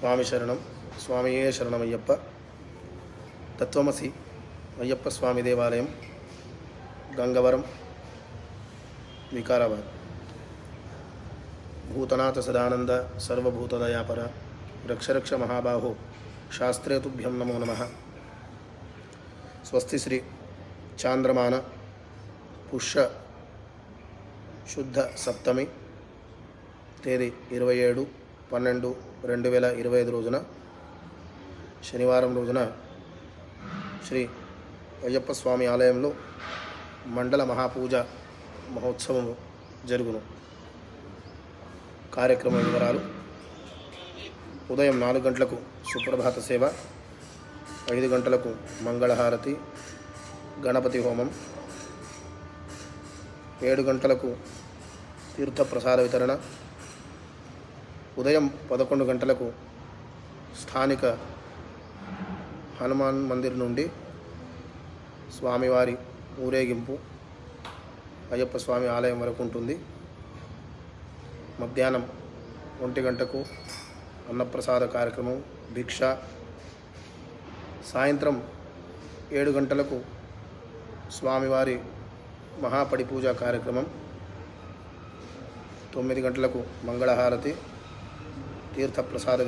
స్వామి శరణం. స్వామియే శరణమయ్యప్ప. తత్వమసి అయ్యప్ప స్వామి దేవాలయం, గంగవరం, వికారాబాద్. భూతనాథ సదానంద సర్వభూతదయాపర రక్షరక్ష మహాబాహో శాస్త్రే తుభ్యం నమో నమః. స్వస్తి శ్రీ చాంద్రమాన పుష్య శుద్ధ సప్తమి తేదీ 27/12/2025 రోజున శనివారం రోజున శ్రీ అయ్యప్ప స్వామి ఆలయంలో మండల మహాపూజ మహోత్సవం జరుగును. కార్యక్రమ వివరాలు: ఉదయం 4 గంటలకు సుప్రభాత సేవ, 5 గంటలకు మంగళహారతి, గణపతి హోమం, 7 గంటలకు తీర్థప్రసాద వితరణ, ఉదయం 11 గంటలకు స్థానిక హనుమాన్ మందిర్ నుండి స్వామివారి ఊరేగింపు అయ్యప్ప స్వామి ఆలయం వరకు ఉంటుంది. మధ్యాహ్నం 1 గంటకు అన్నప్రసాద కార్యక్రమం, భిక్ష. సాయంత్రం 7 గంటలకు స్వామివారి మహాపడి పూజ కార్యక్రమం, 9 గంటలకు మంగళహారతి, తీర్థప్రసాద